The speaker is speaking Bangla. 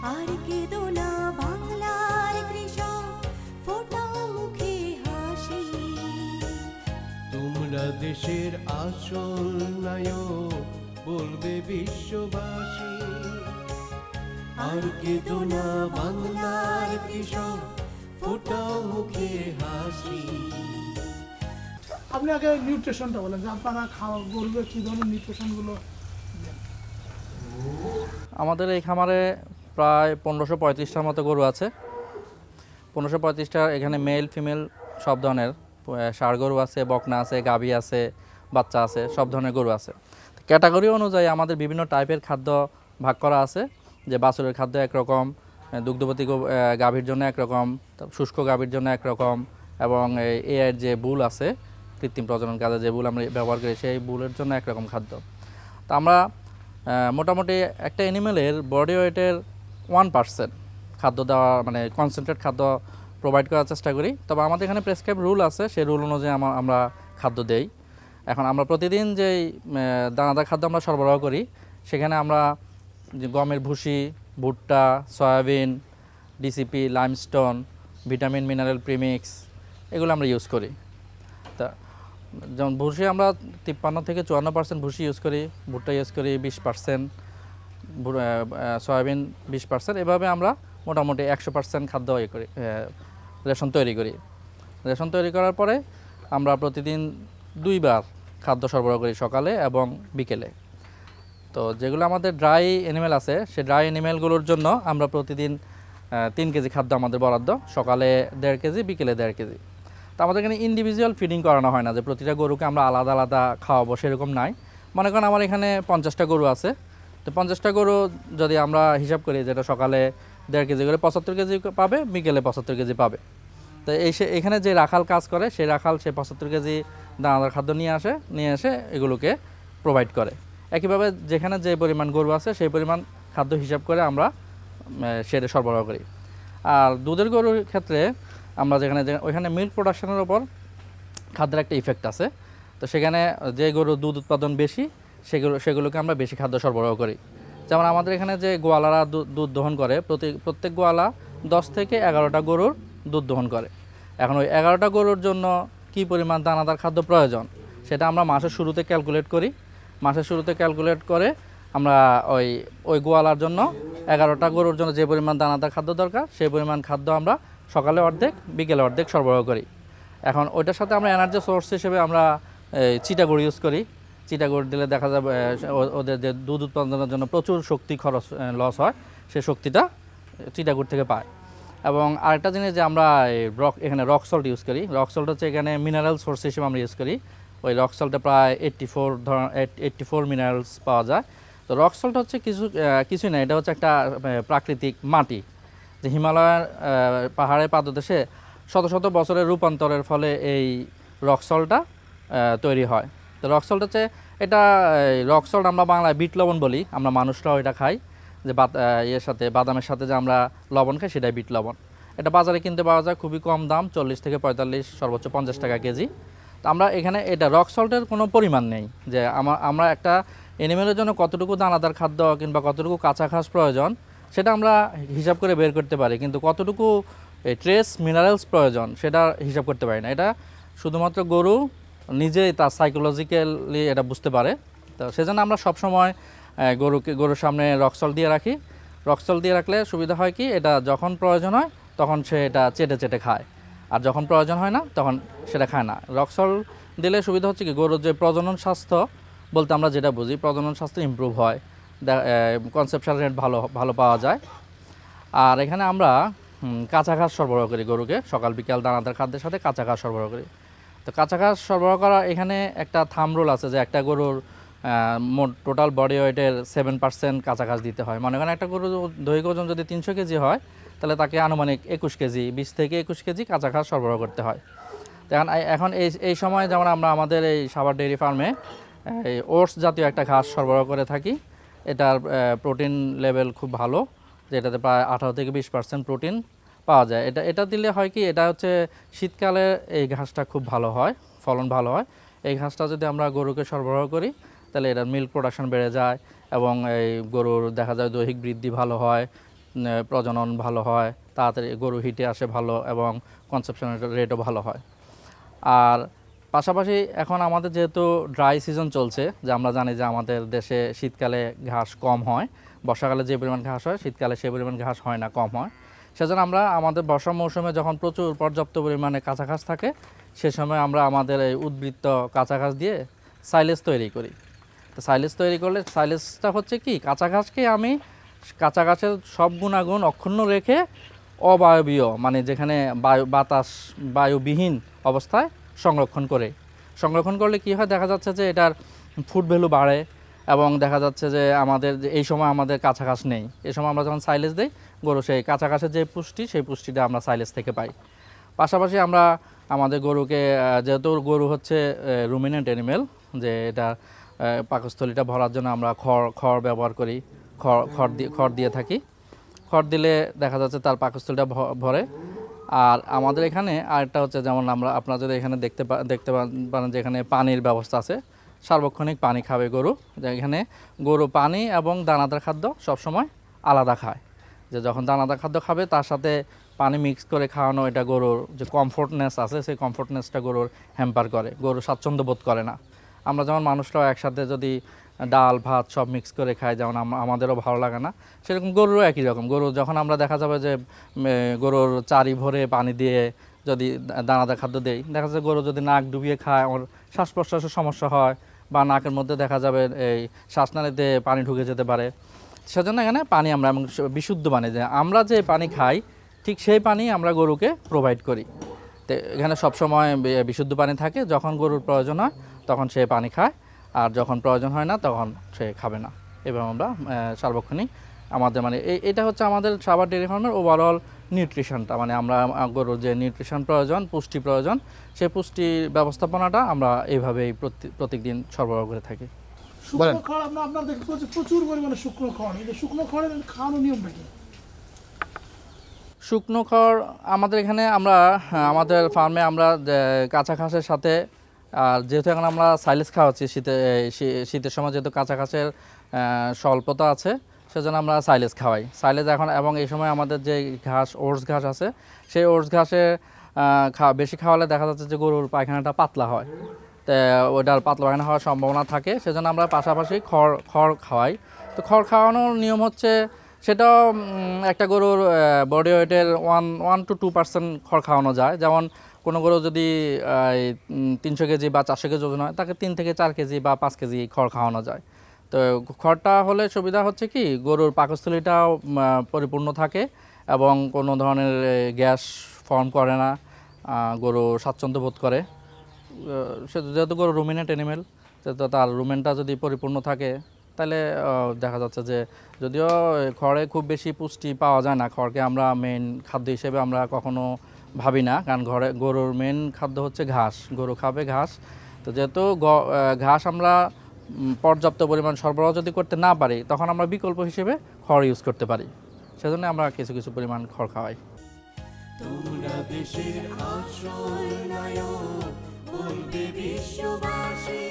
আর কেঁদো না বাংলার কৃষক, ফোটাও মুখে হাসি। তোমরা দেশের আসল নায়ক, বলবে বিশ্ববাসী। আর কেঁদো না বাংলার কৃষক, ফোটাও মুখে হাসি। আপনি আগে নিউট্রিশনটা বলেন যে আপনারা খাওয়া গরুকে কী ধরনের নিউট্রিশনগুলো দেন? আমাদের এই খামারে প্রায় 1535টার মতো গরু আছে। 1535টা এখানে মেল ফিমেল সব ধরনের ষাঁড় গরু আছে, বকনা আছে, গাভী আছে, বাচ্চা আছে, সব ধরনের গরু আছে। ক্যাটাগরি অনুযায়ী আমাদের বিভিন্ন টাইপের খাদ্য ভাগ করা আছে, যে বাছুরের খাদ্য একরকম, দুগ্ধবতী গাভীর জন্য একরকম, শুষ্ক গাভীর জন্য একরকম, এবং এর যে বুল আছে কৃত্রিম প্রজনন কাজে যে বুল আমরা ব্যবহার করি সেই বুলের জন্য একরকম খাদ্য। তা আমরা মোটামুটি একটা অ্যানিমেলের বডি ওয়েটের 1% খাদ্য দেওয়া, মানে কনসেন্ট্রেট খাদ্য প্রোভাইড করার চেষ্টা করি। তবে আমাদের এখানে প্রেসক্রাইব রুল আছে, সেই রুল অনুযায়ী আমরা খাদ্য দেই। এখন আমরা প্রতিদিন যেই দানাদার খাদ্য আমরা সরবরাহ করি, সেখানে আমরা যে গমের ভুসি, ভুট্টা, soybean, DCP, limestone, vitamin mineral premix, এগুলো আমরা ইউজ করি। তা যেমন ভুসি আমরা 53 থেকে 54% ভুসি ইউজ করি, ভুট্টা ইউজ করি 20%, সয়াবিন 20%, এভাবে আমরা মোটামুটি 100% খাদ্য করি, রেশন তৈরি করি। রেশন তৈরি করার পরে আমরা প্রতিদিন 2 বার খাদ্য সরবরাহ করি, সকালে এবং বিকেলে। তো যেগুলো আমাদের ড্রাই অ্যানিমেল আছে, সেই ড্রাই অ্যানিমেলগুলোর জন্য আমরা প্রতিদিন 3 কেজি খাদ্য আমাদের বরাদ্দ, সকালে 1.5 কেজি, বিকেলে 1.5 কেজি। তো আমাদের এখানে ইন্ডিভিজুয়াল ফিডিং করানো হয় না, যে প্রতিটা গরুকে আমরা আলাদা আলাদা খাওয়াবো, সেরকম নাই। মনে করেন আমার এখানে 50টা গরু আছে, তো 50টা গরু যদি আমরা হিসাব করি, যেটা সকালে 1.5 কেজি করে 75 কেজি পাবে, বিকেলে 75 কেজি পাবে। তো এখানে যে রাখাল কাজ করে, সেই রাখাল সে 75 কেজি দানাদার খাদ্য নিয়ে এসে এগুলোকে প্রোভাইড করে। একইভাবে যেখানে যে পরিমাণ গরু আছে সেই পরিমাণ খাদ্য হিসাব করে আমরা সেটা সরবরাহ করি। আর দুধের গরুর ক্ষেত্রে আমরা ওইখানে মিল্ক প্রোডাকশনের ওপর খাদ্যের একটা ইফেক্ট আছে। তো সেখানে যে গরু দুধ উৎপাদন বেশি, সেগুলোকে আমরা বেশি খাদ্য সরবরাহ করি। যেমন আমাদের এখানে যে গোয়ালারা দুধ দহন করে, প্রত্যেক গোয়ালা 10 থেকে 11টা গরুর দুধ দহন করে। এখন ওই 11টা গরুর জন্য কী পরিমাণ দানাদার খাদ্য প্রয়োজন, সেটা আমরা মাসের শুরুতে ক্যালকুলেট করি। মাসের শুরুতে ক্যালকুলেট করে আমরা ওই গোয়ালার জন্য 11টা গরুর জন্য যে পরিমাণ দানাদার খাদ্য দরকার, সেই পরিমাণ খাদ্য আমরা সকালে অর্ধেক, বিকেলে অর্ধেক সরবরাহ করি। এখন ওইটার সাথে আমরা এনার্জি সোর্স হিসেবে আমরা চিটাগুড় ইউজ করি। চিটাগুড় দিলে দেখা যাবে ওদের যে দুধ উৎপাদনের জন্য প্রচুর শক্তি খরচ লস হয়, সেই শক্তিটা চিটাগুড় থেকে পায়। এবং আরেকটা জিনিস যে আমরা এখানে রক সল্ট ইউজ করি। রক সল্ট হচ্ছে এখানে মিনারেল সোর্স হিসেবে আমরা ইউজ করি। ওই রক সল্টে প্রায় 84 মিনারেলস পাওয়া যায়। তো রক সল্ট হচ্ছে কিছুই না, এটা হচ্ছে একটা প্রাকৃতিক মাটি, যে হিমালয়ের পাহাড়ের পাদদেশে শত শত বছরের রূপান্তরের ফলে এই রক সল্টটা তৈরি হয়। তো রক সল্ট হচ্ছে এটা, রক সল্ট আমরা বাংলায় বিট লবণ বলি, আমরা মানুষরাও এটা খাই, যে বাদামের সাথে যে আমরা লবণ খাই, সেটাই বিট লবণ। এটা বাজারে কিনতে পাওয়া যায় খুবই কম দাম, 40 থেকে 45, সর্বোচ্চ 50 টাকা কেজি। তো আমরা এখানে এটা রক সল্টের কোনো পরিমাণ নেই, যে আমরা একটা অ্যানিমেলের জন্য কতটুকু দানাদার খাদ্য কিংবা কতটুকু কাঁচা ঘাস প্রয়োজন, সেটা আমরা হিসাব করে বের করতে পারি, কিন্তু কতটুকু ট্রেস মিনারেলস প্রয়োজন সেটা হিসাব করতে পারি না। এটা শুধুমাত্র গরু নিজেই তার সাইকোলজিক্যালি এটা বুঝতে পারে। তো সেজন্য আমরা সবসময় গরুর সামনে রক সল্ট দিয়ে রাখি। রক সল্ট দিয়ে রাখলে সুবিধা হয় কি, এটা যখন প্রয়োজন হয় তখন সে এটা চেটে চেটে খায়, আর যখন প্রয়োজন হয় না তখন সেটা খায় না। রক সল্ট দিলে সুবিধা হচ্ছে কি, গরুর যে প্রজনন স্বাস্থ্য বলতে আমরা যেটা বুঝি, প্রজনন স্বাস্থ্য ইমপ্রুভ হয়, কনসেপশন রেট ভালো পাওয়া যায়। আর এখানে আমরা কাঁচা ঘাস সরবরাহ করি গরুকে, সকাল বিকাল দানাদার খাদ্যের সাথে কাঁচা ঘাস সরবরাহ করি। তো কাঁচা ঘাস সরবরাহ করা এখানে একটা থাম রুল আছে, যে একটা গরুর মোট টোটাল বডি ওয়েটের 7% কাঁচা ঘাস দিতে হয়। মনে করেন একটা গরুর দৈহিক ওজন যদি 300 কেজি হয়, তাহলে তাকে আনুমানিক 21 কেজি, 20 থেকে 21 কেজি কাঁচা ঘাস সরবরাহ করতে হয়। তো এখন এই সময় যেমন আমরা আমাদের এই সাভার ডেইরি ফার্মে এই ওটস জাতীয় একটা ঘাস সরবরাহ করে থাকি। এটার প্রোটিন লেভেল খুব ভালো, যেটাতে প্রায় 18 থেকে 20% প্রোটিন পাওয়া যায়। এটা দিলে হয় কি, এটা হচ্ছে শীতকালে এই ঘাসটা খুব ভালো হয়, ফলন ভালো হয়। এই ঘাসটা যদি আমরা গরুকে সরবরাহ করি, তাহলে এটার মিল্ক প্রোডাকশন বেড়ে যায় এবং এই গরুর দেখা যায় দৈহিক বৃদ্ধি ভালো হয়, প্রজনন ভালো হয়, তাড়াতাড়ি গরু হিটে আসে ভালো এবং কনসেপশন রেটও ভালো হয়। আর পাশাপাশি এখন আমাদের যেহেতু ড্রাই সিজন চলছে, যে আমরা জানি যে আমাদের দেশে শীতকালে ঘাস কম হয়, বর্ষাকালে যে পরিমাণ ঘাস হয় শীতকালে সেই পরিমাণ ঘাস হয় না, কম হয়। সেজন্য আমরা আমাদের বর্ষা মৌসুমে যখন প্রচুর পর্যাপ্ত পরিমাণে কাঁচা ঘাস থাকে, সে সময় আমরা আমাদের এই উদ্বৃত্ত কাঁচা ঘাস দিয়ে সাইলেজ তৈরি করি। তো সাইলেজ তৈরি করলে সাইলেজটা হচ্ছে কি, কাঁচা ঘাসকে আমি কাঁচা ঘাসের সব গুণাগুণ অক্ষুণ্ণ রেখে অবায়বীয়, মানে যেখানে বায়ুবিহীন অবস্থায় সংরক্ষণ করলে কি হয়, দেখা যাচ্ছে যে এটার ফুড ভ্যালু বাড়ে এবং দেখা যাচ্ছে যে আমাদের এই সময় আমাদের কাঁচা ঘাস নেই, এই সময় আমরা যখন সাইলেজ দিই গরু সেই কাঁচা ঘাসের যে পুষ্টি, সেই পুষ্টিটা আমরা সাইলেজ থেকে পাই। পাশাপাশি আমরা আমাদের গরুকে, যেহেতু গরু হচ্ছে রুমিনেন্ট অ্যানিমেল, যে এটা পাকস্থলীটা ভরার জন্য আমরা খড় ব্যবহার করি, খড় দিয়ে থাকি। খড় দিলে দেখা যাচ্ছে তার পাকস্থলীটা ভরে। আর আমাদের এখানে আরেকটা হচ্ছে, যেমন আপনারা যদি এখানে দেখতে পারেন যে এখানে পানির ব্যবস্থা আছে, সার্বক্ষণিক পানি খাবে গরু। এখানে গরু পানি এবং দানাদার খাদ্য সবসময় আলাদা খায়, যে যখন দানাদার খাদ্য খাবে তার সাথে পানি মিক্স করে খাওয়ানো, এটা গরুর যে কমফোর্টনেস আছে সেই কমফোর্টনেসটা গরুর হ্যাম্পার করে, গরু স্বাচ্ছন্দ্য বোধ করে না। আমরা যেমন মানুষরাও একসাথে যদি ডাল ভাত সব মিক্স করে খাই, যেমন আমাদেরও ভালো লাগে না, সেরকম গরুরও একই রকম। গরু যখন আমরা দেখা যাবে যে গরুর চারি ভরে পানি দিয়ে যদি দানাদার খাদ্য দেই, দেখা যাচ্ছে গরু যদি নাক ডুবিয়ে খায়, আমার শ্বাস প্রশ্বাসের সমস্যা হয়, বা নাকের মধ্যে দেখা যাবে এই শ্বাসনালীতে পানি ঢুকে যেতে পারে। সেজন্য এখানে পানি আমরা এবং বিশুদ্ধ পানি, যে আমরা যে পানি খাই ঠিক সেই পানি আমরা গরুকে প্রোভাইড করি। তো এখানে সবসময় বিশুদ্ধ পানি থাকে, যখন গরুর প্রয়োজন হয় তখন সে পানি খায়, আর যখন প্রয়োজন হয় না তখন সে খাবে না। এবং আমরা সার্বক্ষণিক আমাদের মানে এটা হচ্ছে আমাদের সাভার ডেয়ারি ফার্মের ওভারঅল নিউট্রিশনটা, মানে আমরা গরুর যে নিউট্রিশন প্রয়োজন, পুষ্টি প্রয়োজন, সেই পুষ্টি ব্যবস্থাপনাটা আমরা এইভাবেই প্রত্যেকদিন সরবরাহ করে থাকি। শুকনো খড় আপনার দেখতে পাচ্ছি প্রচুর পরিমাণে শুকনো খড়, এই যে শুকনো খড়ের খাওয়ানোর নিয়মটা কি? শুকনো খড় আমাদের এখানে আমাদের ফার্মে আমরা কাঁচা ঘাসের সাথে, আর যেহেতু এখন আমরা সাইলেজ খাওয়াচ্ছি শীতের সময়, যেহেতু কাঁচা ঘাসের স্বল্পতা আছে, সেজন্য আমরা সাইলেজ খাওয়াই। সাইলেজ এখন এবং এই সময় আমাদের যে ঘাস ওটস ঘাস আছে, সেই ওটস ঘাসে বেশি খাওয়ালে দেখা যাচ্ছে যে গরুর পায়খানাটা পাতলা হয়, তো ওটার পাতলা পায়খানা হওয়ার সম্ভাবনা থাকে। সেজন্য আমরা পাশাপাশি খড় খাওয়াই। তো খড় খাওয়ানোর নিয়ম হচ্ছে, সেটাও একটা গরুর বডি ওয়েটের 1 to 2% খড় খাওয়ানো যায়। যেমন কোনো গরু যদি 300 কেজি বা 400 কেজি ওজন হয়, তাকে 3 থেকে 4 কেজি বা 5 কেজি খড় খাওয়ানো যায়। তো খড়টা হলে সুবিধা হচ্ছে কি, গরুর পাকস্থলীটাও পরিপূর্ণ থাকে এবং কোনো ধরনের গ্যাস ফর্ম করে না, গরু স্বাচ্ছন্দ্য বোধ করে। যেহেতু গরু রুমিনেন্ট অ্যানিমেল, তো তার রুমেনটা যদি পরিপূর্ণ থাকে, তাহলে দেখা যাচ্ছে যে যদিও খড়ে খুব বেশি পুষ্টি পাওয়া যায় না, খড়কে আমরা মেইন খাদ্য হিসেবে আমরা কখনো ভাবি না, কারণ গরুর মেইন খাদ্য হচ্ছে ঘাস, গরু খাবে ঘাস। তো যেহেতু ঘাস আমরা পর্যাপ্ত পরিমাণ সরবরাহ যদি করতে না পারি, তখন আমরা বিকল্প হিসেবে খড় ইউজ করতে পারি, সেজন্য আমরা কিছু পরিমাণ খড় খাওয়াই। তোমরা দেশের আসল নায়ক, বলবে বিশ্ববাসী।